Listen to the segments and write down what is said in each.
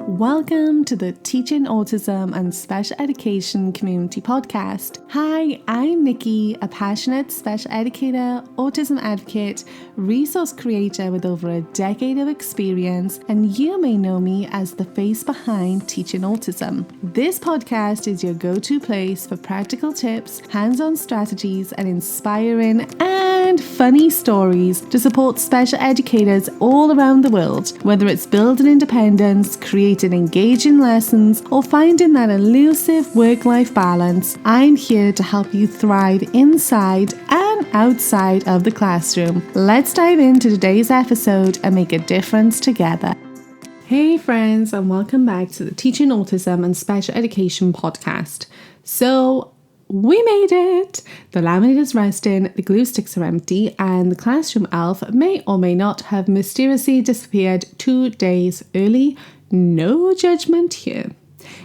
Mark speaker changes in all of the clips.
Speaker 1: Welcome to the Teaching Autism and Special Education Community Podcast. Hi, I'm Nikki, a passionate special educator, autism advocate, resource creator with over a decade of experience, and you may know me as the face behind Teaching Autism. This podcast is your go-to place for practical tips, hands-on strategies, and inspiring and funny stories to support special educators all around the world, whether it's building independence, creating engaging lessons, or finding that elusive work-life balance. I'm here to help you thrive inside and outside of the classroom. Let's dive into today's episode and make a difference together. Hey friends, and welcome back to the Teaching Autism and Special Education podcast. So, we made it! The laminate is resting, the glue sticks are empty, and the classroom elf may or may not have mysteriously disappeared 2 days early. No judgment here.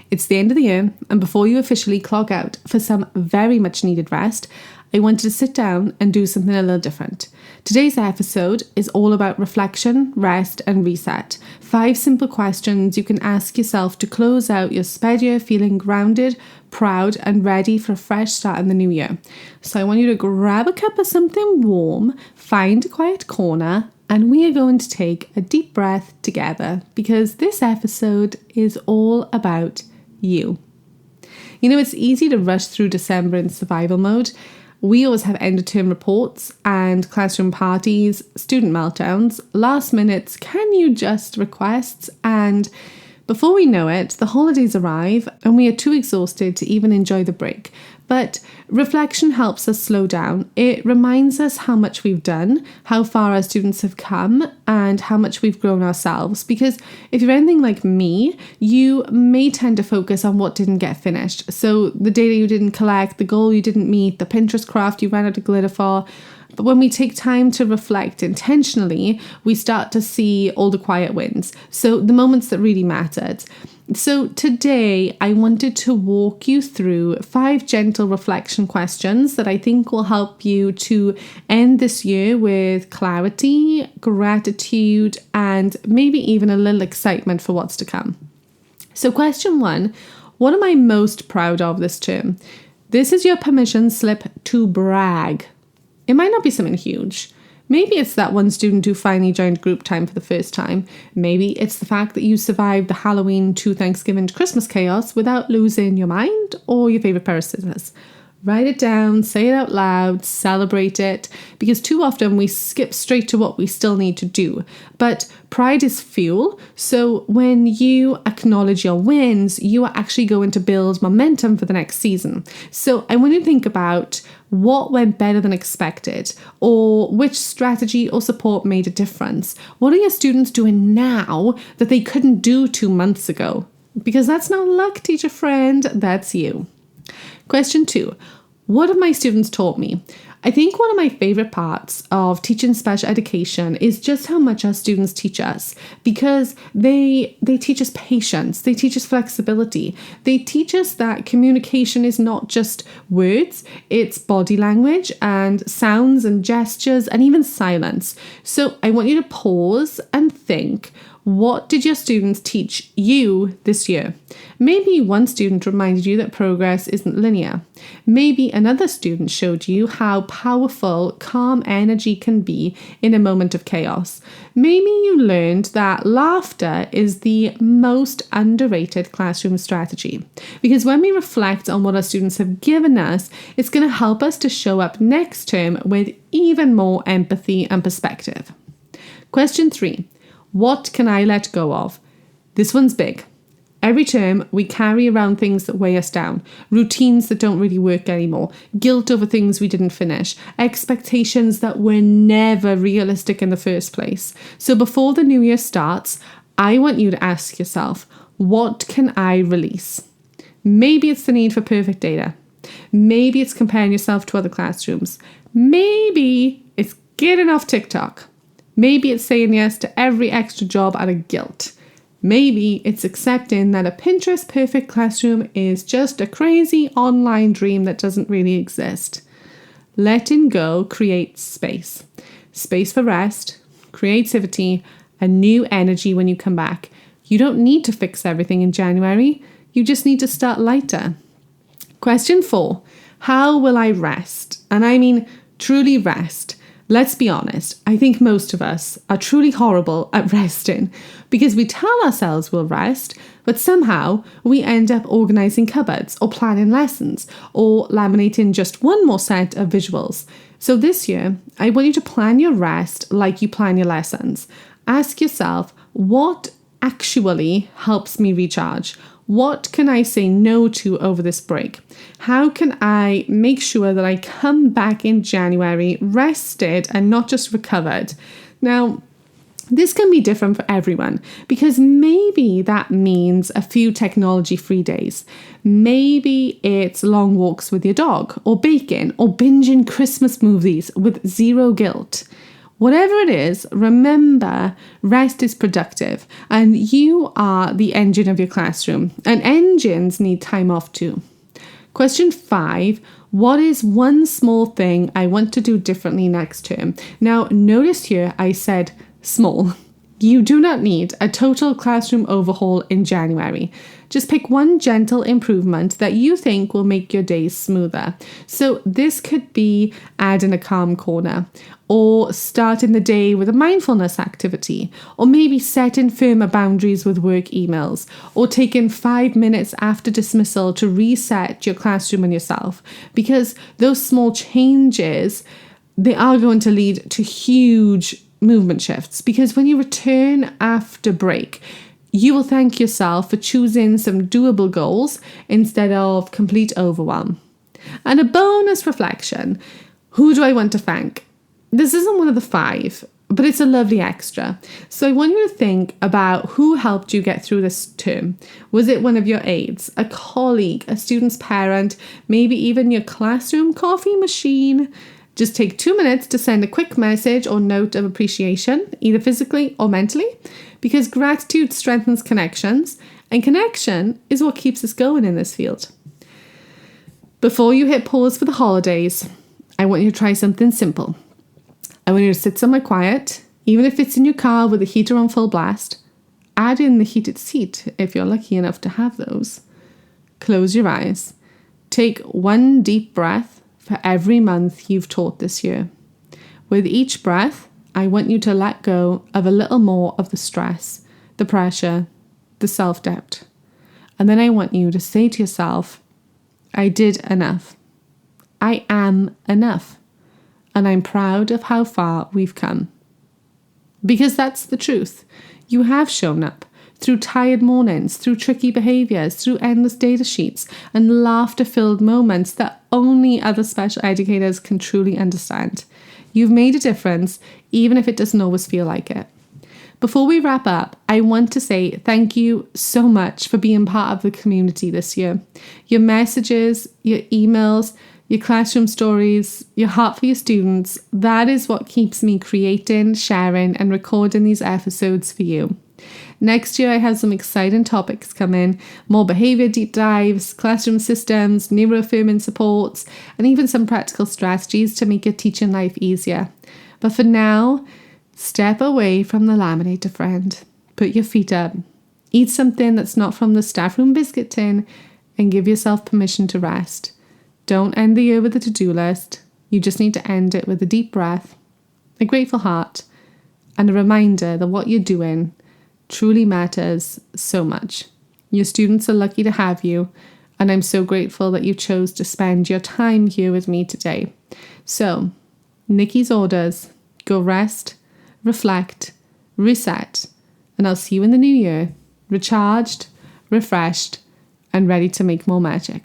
Speaker 1: It's the end of the year, and before you officially clock out for some very much needed rest, I wanted to sit down and do something a little different. Today's episode is all about reflection, rest, and reset. 5 simple questions you can ask yourself to close out your sped year feeling grounded, proud, and ready for a fresh start in the new year. So I want you to grab a cup of something warm, find a quiet corner, and we are going to take a deep breath together because this episode is all about you. You know, it's easy to rush through December in survival mode. We always have end of term reports and classroom parties, student meltdowns, last minutes, can you just requests, and before we know it, the holidays arrive and we are too exhausted to even enjoy the break. But reflection helps us slow down. It reminds us how much we've done, how far our students have come, and how much we've grown ourselves. Because if you're anything like me, you may tend to focus on what didn't get finished. So the data you didn't collect, the goal you didn't meet, the Pinterest craft you ran out of glitter for. But when we take time to reflect intentionally, we start to see all the quiet wins. So the moments that really mattered. So today I wanted to walk you through 5 gentle reflection questions that I think will help you to end this year with clarity, gratitude, and maybe even a little excitement for what's to come. So question 1, what am I most proud of this term? This is your permission slip to brag. It might not be something huge. Maybe it's that one student who finally joined group time for the first time. Maybe it's the fact that you survived the Halloween to Thanksgiving to Christmas chaos without losing your mind or your favourite pair of scissors. Write it down, say it out loud, celebrate it, because too often we skip straight to what we still need to do. But pride is fuel, so when you acknowledge your wins, you are actually going to build momentum for the next season. So I want you to think about what went better than expected, or which strategy or support made a difference. What are your students doing now that they couldn't do 2 months ago? Because that's not luck, teacher friend, that's you. Question 2, what have my students taught me? I think one of my favourite parts of teaching special education is just how much our students teach us, because they teach us patience, they teach us flexibility, they teach us that communication is not just words, it's body language and sounds and gestures and even silence. So I want you to pause and think, what did your students teach you this year? Maybe one student reminded you that progress isn't linear. Maybe another student showed you how powerful calm energy can be in a moment of chaos. Maybe you learned that laughter is the most underrated classroom strategy. Because when we reflect on what our students have given us, it's going to help us to show up next term with even more empathy and perspective. Question 3. What can I let go of? This one's big. Every term, we carry around things that weigh us down, routines that don't really work anymore, guilt over things we didn't finish, expectations that were never realistic in the first place. So before the new year starts, I want you to ask yourself, what can I release? Maybe it's the need for perfect data. Maybe it's comparing yourself to other classrooms. Maybe it's getting off TikTok. Maybe it's saying yes to every extra job out of guilt. Maybe it's accepting that a Pinterest perfect classroom is just a crazy online dream that doesn't really exist. Letting go creates space. Space for rest, creativity, and new energy when you come back. You don't need to fix everything in January. You just need to start lighter. Question 4. How will I rest? And I mean truly rest. Let's be honest, I think most of us are truly horrible at resting because we tell ourselves we'll rest, but somehow we end up organising cupboards or planning lessons or laminating just one more set of visuals. So this year, I want you to plan your rest like you plan your lessons. Ask yourself, what actually helps me recharge? What can I say no to over this break? How can I make sure that I come back in January rested and not just recovered? Now, this can be different for everyone because maybe that means a few technology-free days. Maybe it's long walks with your dog, or baking, or binging Christmas movies with zero guilt. Whatever it is, remember, rest is productive and you are the engine of your classroom, and engines need time off too. Question 5, what is one small thing I want to do differently next term? Now, notice here I said small. You do not need a total classroom overhaul in January. Just pick one gentle improvement that you think will make your days smoother. So this could be adding a calm corner, or starting the day with a mindfulness activity, or maybe setting firmer boundaries with work emails, or taking 5 minutes after dismissal to reset your classroom and yourself. Because those small changes, they are going to lead to huge movement shifts, because when you return after break, you will thank yourself for choosing some doable goals instead of complete overwhelm. And a bonus reflection, who do I want to thank? This isn't one of the 5, but it's a lovely extra. So I want you to think about who helped you get through this term. Was it one of your aides, a colleague, a student's parent, maybe even your classroom coffee machine? Just take 2 minutes to send a quick message or note of appreciation, either physically or mentally, because gratitude strengthens connections, and connection is what keeps us going in this field. Before you hit pause for the holidays, I want you to try something simple. I want you to sit somewhere quiet, even if it's in your car with the heater on full blast. Add in the heated seat if you're lucky enough to have those. Close your eyes. Take one deep breath for every month you've taught this year. With each breath, I want you to let go of a little more of the stress, the pressure, the self-doubt. And then I want you to say to yourself, I did enough. I am enough. And I'm proud of how far we've come. Because that's the truth. You have shown up through tired mornings, through tricky behaviours, through endless data sheets and laughter-filled moments that only other special educators can truly understand. You've made a difference, even if it doesn't always feel like it. Before we wrap up, I want to say thank you so much for being part of the community this year. Your messages, your emails, your classroom stories, your heart for your students, that is what keeps me creating, sharing, and recording these episodes for you. Next year, I have some exciting topics coming, more behaviour deep dives, classroom systems, neuroaffirming supports, and even some practical strategies to make your teaching life easier. But for now, step away from the laminator, friend. Put your feet up. Eat something that's not from the staff room biscuit tin and give yourself permission to rest. Don't end the year with a to-do list. You just need to end it with a deep breath, a grateful heart, and a reminder that what you're doing truly matters so much. Your students are lucky to have you, and I'm so grateful that you chose to spend your time here with me today. So, Nikki's orders, go rest, reflect, reset, and I'll see you in the new year, recharged, refreshed, and ready to make more magic.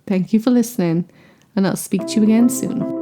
Speaker 1: Thank you for listening, and I'll speak to you again soon.